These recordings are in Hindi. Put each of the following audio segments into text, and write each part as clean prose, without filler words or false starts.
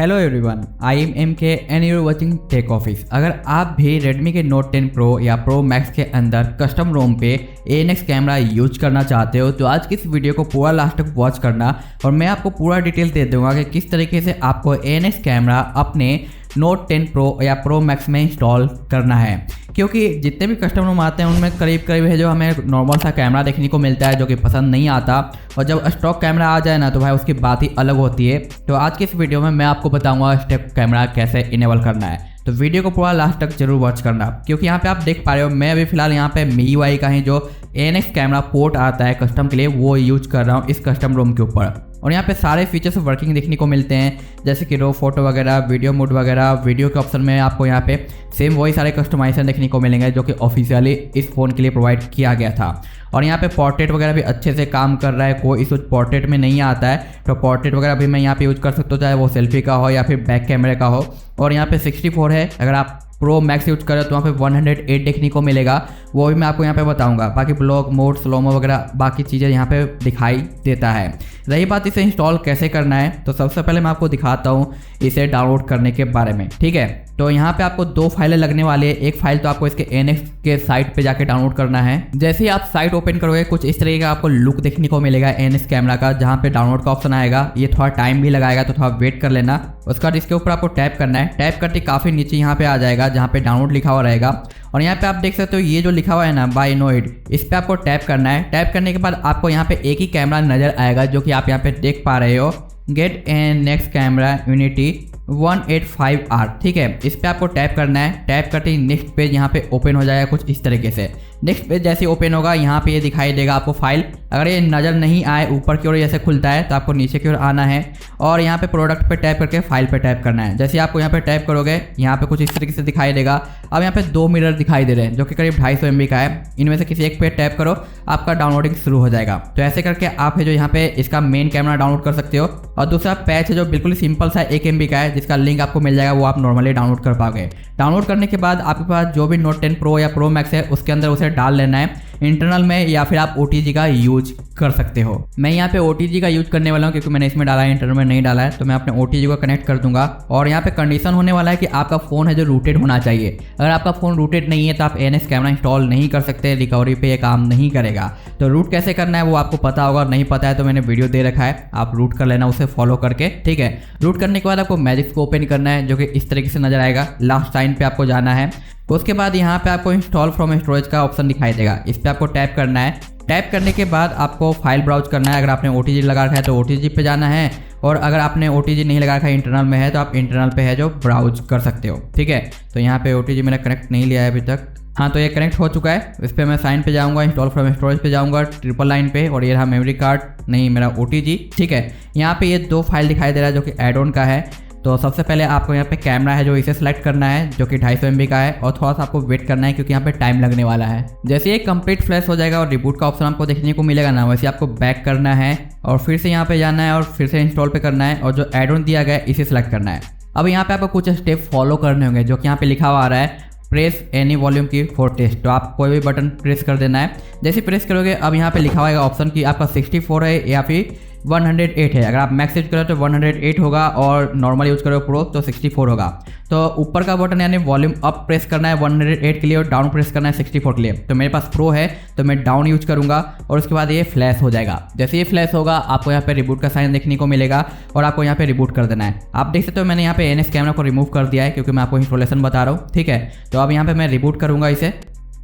Hello everyone, I am M K and you are watching Tech Office. अगर आप भी Redmi के Note 10 Pro या Pro Max के अंदर कस्टम रोम पे ANX कैमरा यूज करना चाहते हो तो आज की इस वीडियो को पूरा लास्ट तक वॉच करना और मैं आपको पूरा डिटेल दे दूंगा कि किस तरीके से आपको ANX कैमरा अपने Note 10 Pro या Pro Max में इंस्टॉल करना है। क्योंकि जितने भी कस्टम रूम आते हैं उनमें करीब करीब है जो हमें नॉर्मल सा कैमरा देखने को मिलता है जो कि पसंद नहीं आता, और जब स्टॉक कैमरा आ जाए ना तो भाई उसकी बात ही अलग होती है। तो आज की इस वीडियो में मैं आपको बताऊंगा स्टेप कैमरा कैसे इनेबल करना है, तो वीडियो को पूरा लास्ट तक जरूर वॉच करना। क्योंकि यहाँ पे आप देख पा रहे हो मैं अभी फिलहाल यहाँ पे MIUI का ही जो ANX कैमरा पोर्ट आता है कस्टम के लिए वो यूज कर रहा हूँ इस कस्टम रूम के ऊपर, और यहाँ पे सारे फीचर्स वर्किंग देखने को मिलते हैं जैसे कि रो फोटो वगैरह, वीडियो मोड वगैरह। वीडियो के ऑप्शन में आपको यहाँ पे सेम वही सारे कस्टमाइजेशन देखने को मिलेंगे जो कि ऑफिशियली इस फ़ोन के लिए प्रोवाइड किया गया था। और यहाँ पे पोर्ट्रेट वगैरह भी अच्छे से काम कर रहा है, कोई इशू पोर्ट्रेट में नहीं आता है। तो पोर्ट्रेट वगैरह भी मैं यहाँ पे यूज कर सकता हूँ, चाहे वो सेल्फी का हो या फिर बैक कैमरे का हो। और यहाँ पे 64 है, अगर आप प्रो मैक्स यूज करें तो वहाँ पे 108 देखने को मिलेगा, वो भी मैं आपको यहाँ पे बताऊंगा। बाकी ब्लॉक मोड, स्लोमो वगैरह बाकी चीज़ें यहाँ पे दिखाई देता है। रही बात इसे इंस्टॉल कैसे करना है तो सबसे पहले मैं आपको दिखाता हूँ इसे डाउनलोड करने के बारे में, ठीक है। तो यहाँ पे आपको दो फाइलें लगने वाली है। एक फाइल तो आपको इसके ANX के साइट पे जाके डाउनलोड करना है। जैसे ही आप साइट ओपन करोगे कुछ इस तरीके का आपको लुक देखने को मिलेगा ANX कैमरा का, जहाँ पे डाउनलोड का ऑप्शन आएगा। ये थोड़ा टाइम भी लगाएगा तो थोड़ा वेट कर लेना। उसके बाद इसके ऊपर आपको टैप करना है। टैप करते काफ़ी नीचे यहाँ पे आ जाएगा जहाँ पे डाउनलोड लिखा हुआ रहेगा, और यहाँ पे आप देख सकते हो ये जो लिखा हुआ है ना बाय नोइड, इस पे आपको टैप करना है। टैप करने के बाद आपको यहाँ पे एक ही कैमरा नजर आएगा जो कि आप यहाँ पे देख पा रहे हो, gate ANX camera unity 185R, ठीक है। इस पे आपको टैप करना है। टैप करते ही नेक्स्ट पेज यहाँ पे ओपन हो जाएगा कुछ इस तरीके से। नेक्स्ट पेज जैसे ओपन होगा यहाँ पे ये दिखाई देगा आपको फाइल। अगर ये नज़र नहीं आए ऊपर की ओर जैसे खुलता है तो आपको नीचे की ओर आना है और यहाँ पे प्रोडक्ट पे टैप करके फाइल पे टैप करना है। जैसे आपको यहाँ पे टैप करोगे यहाँ पे कुछ इस तरीके से दिखाई देगा। अब यहाँ पे दो मिरर दिखाई दे रहे हैं जो कि करीब 250 MB का है। इनमें से किसी एक पे टैप करो, आपका डाउनलोडिंग शुरू हो जाएगा। तो ऐसे करके आप है जो यहाँ पे इसका मेन कैमरा डाउनलोड कर सकते हो। और दूसरा पैच है जो बिल्कुल सिंपल सा 1 MB का है, जिसका लिंक आपको मिल जाएगा, वो आप नॉर्मली डाउनलोड कर पाओगे। डाउनलोड करने के बाद आपके पास जो भी Note 10 Pro या Pro Max है उसके अंदर उसे डाल लेना है इंटरनल में, या फिर आप OTG का यूज कर सकते हो। मैं यहाँ पे OTG का यूज करने वाला हूँ क्योंकि मैंने इसमें डाला है, इंटरनल में नहीं डाला है। तो मैं अपने OTG को कनेक्ट कर दूंगा। और यहाँ पे कंडीशन होने वाला है कि आपका फ़ोन है जो रूटेड होना चाहिए। अगर आपका फ़ोन रूटेड नहीं है तो आप ANX कैमरा इंस्टॉल नहीं कर सकते, रिकवरी पे ये काम नहीं करेगा। तो रूट कैसे करना है वो आपको पता होगा, नहीं पता है तो मैंने वीडियो दे रखा है, आप रूट कर लेना उसे फॉलो करके, ठीक है। रूट करने के बाद आपको मैजिक को ओपन करना है जो कि इस तरीके से नजर आएगा। लास्ट साइन पे आपको जाना है। उसके बाद यहाँ पे आपको इंस्टॉल फ्रॉम स्टोरेज का ऑप्शन दिखाई देगा, इस पे आपको टैप करना है। टैप करने के बाद आपको फाइल ब्राउज करना है। अगर आपने OTG लगा रखा है तो OTG पे जाना है, और अगर आपने OTG नहीं लगा रखा है इंटरनल में है तो आप इंटरनल पे है जो ब्राउज कर सकते हो, ठीक है। तो यहाँ पे OTG मैंने कनेक्ट नहीं लिया है अभी तक। हाँ, तो ये कनेक्ट हो चुका है। इस पर मैं साइन पे जाऊँगा, इंस्टॉल फ्रॉम स्टोरेज पे जाऊँगा, ट्रिपल लाइन पे, और ये रहा मेमोरी कार्ड, नहीं मेरा OTG, ठीक है। यहाँ पे ये दो फाइल दिखाई दे रहा है जो कि एड ऑन का है। तो सबसे पहले आपको यहाँ पे कैमरा है जो इसे सेलेक्ट करना है जो कि 250 MB का है, और थोड़ा सा आपको वेट करना है क्योंकि यहाँ पे टाइम लगने वाला है। जैसे ये कंप्लीट फ्लैश हो जाएगा और रिबूट का ऑप्शन आपको देखने को मिलेगा ना, वैसे आपको बैक करना है और फिर से यहाँ पे जाना है और फिर से इंस्टॉल पे करना है, और जो एड ऑन दिया गया है इसे सेलेक्ट करना है। अब यहाँ पे आपको कुछ स्टेप फॉलो करने होंगे जो कि यहाँ पे लिखा हुआ आ रहा है प्रेस एनी वॉल्यूम की फॉर टेस्ट। तो आप कोई भी बटन प्रेस कर देना है। जैसे प्रेस करोगे अब यहाँ पे लिखा हुआ है ऑप्शन कि आपका 64 है या फिर 108 है। अगर आप मैक्स यूज करो तो 108 होगा, और नॉर्मल यूज करो प्रो तो 64 होगा। तो ऊपर का बटन यानी वॉल्यूम अप प्रेस करना है 108 के लिए, और डाउन प्रेस करना है 64 के लिए। तो मेरे पास प्रो है तो मैं डाउन यूज करूंगा, और उसके बाद ये फ्लैश हो जाएगा। जैसे ये फ्लैश होगा आपको यहाँ पे रिबूट का साइन देखने को मिलेगा, और आपको यहाँ पे रिबूट कर देना है। आप देख सकते हो मैंने यहाँ पे ANX कैमरा को रिमूव कर दिया है क्योंकि मैं आपको इंस्टॉलेशन बता रहा हूँ, ठीक है। तो अब यहाँ पे मैं रिबूट करूंगा इसे,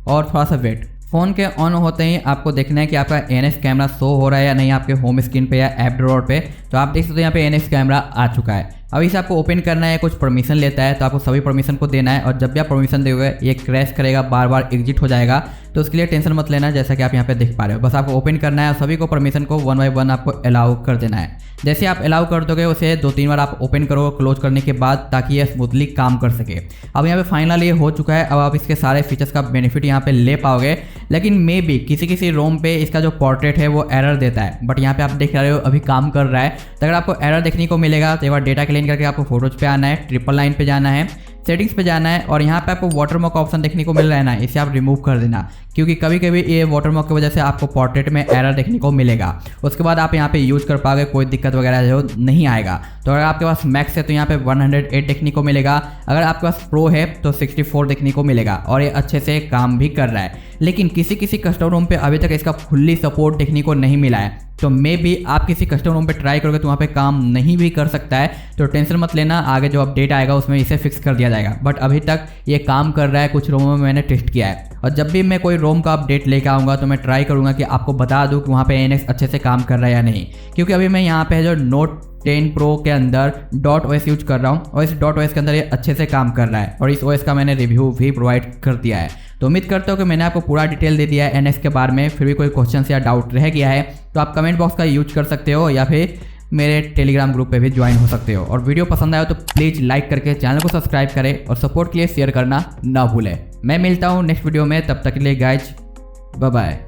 और थोड़ा सा वेट। फ़ोन के ऑन होते ही आपको देखना है कि आपका ANX कैमरा शो हो रहा है या नहीं आपके होम स्क्रीन पे या ऐप ड्रॉअर पे। तो आप देख सकते हो यहाँ पे ANX कैमरा आ चुका है। अब इसे आपको ओपन करना है, कुछ परमिशन लेता है तो आपको सभी परमिशन को देना है, और जब भी आप परमिशन दोगे ये क्रैश करेगा, बार बार एग्जिट हो जाएगा। तो उसके लिए टेंशन मत लेना, जैसा कि आप यहाँ पे देख पा रहे हो। बस आपको ओपन करना है और सभी को परमिशन को 1 बाय 1 आपको अलाउ कर देना है। जैसे आप अलाउ कर दोगे उसे 2-3 बार आप ओपन करो क्लोज करने के बाद, ताकि ये स्मूथली काम कर सके। अब यहाँ पे फाइनली ये हो चुका है। अब आप इसके सारे फीचर्स का बेनिफिट यहाँ पे ले पाओगे, लेकिन मे बी किसी रोम पे इसका जो पोर्ट्रेट है वो एरर देता है, बट यहाँ पे आप देख रहे हो अभी काम कर रहा है। तो अगर आपको एरर देखने को मिलेगा तो एक बार डेटा क्लीन करके आपको फोटोज पे आना है, ट्रिपल लाइन पे जाना है, सेटिंग्स पे जाना है और यहाँ पे आपको वाटरमार्क का ऑप्शन देखने को मिल रहा है ना, इसे आप रिमूव कर देना, क्योंकि कभी कभी ये वाटरमार्क की वजह से आपको पोर्ट्रेट में एरर देखने को मिलेगा। उसके बाद आप यहाँ पे यूज कर पाओगे, कोई दिक्कत वगैरह जो नहीं आएगा। तो अगर आपके पास मैक्स है तो यहाँ पे 108 देखने को मिलेगा, अगर आपके पास प्रो है तो 64 देखने को मिलेगा और ये अच्छे से काम भी कर रहा है। लेकिन किसी किसी कस्टम रोम पे अभी तक इसका फुल्ली सपोर्ट देखने को नहीं मिला है, तो मे भी आप किसी कस्टम रोम पे ट्राई करोगे तो वहाँ पे काम नहीं भी कर सकता है। तो टेंशन मत लेना, आगे जो अपडेट आएगा उसमें इसे फिक्स कर दिया जाएगा। बट अभी तक ये काम कर रहा है, कुछ रोमों में मैंने टेस्ट किया है और जब भी मैं कोई रोम का अपडेट लेकर आऊँगा तो मैं ट्राई करूँगा कि आपको बता दूँ कि वहाँ पे ANX अच्छे से काम कर रहा है या नहीं। क्योंकि अभी मैं यहाँ पे जो नोट 10 प्रो के अंदर .os यूज कर रहा हूँ और इस .os के अंदर ये अच्छे से काम कर रहा है और इस OS का मैंने रिव्यू भी प्रोवाइड कर दिया है। तो उम्मीद करता हूँ कि मैंने आपको पूरा डिटेल दे दिया है ANX के बारे में। फिर भी कोई क्वेश्चन या डाउट रह गया है तो आप कमेंट बॉक्स का यूज कर सकते हो या फिर मेरे टेलीग्राम ग्रुप पे भी ज्वाइन हो सकते हो। और वीडियो पसंद आया तो प्लीज़ लाइक करके चैनल को सब्सक्राइब करें और सपोर्ट के लिए शेयर करना ना भूलें। मैं मिलता हूँ नेक्स्ट वीडियो में, तब तक के लिए गाइज बाय बाय।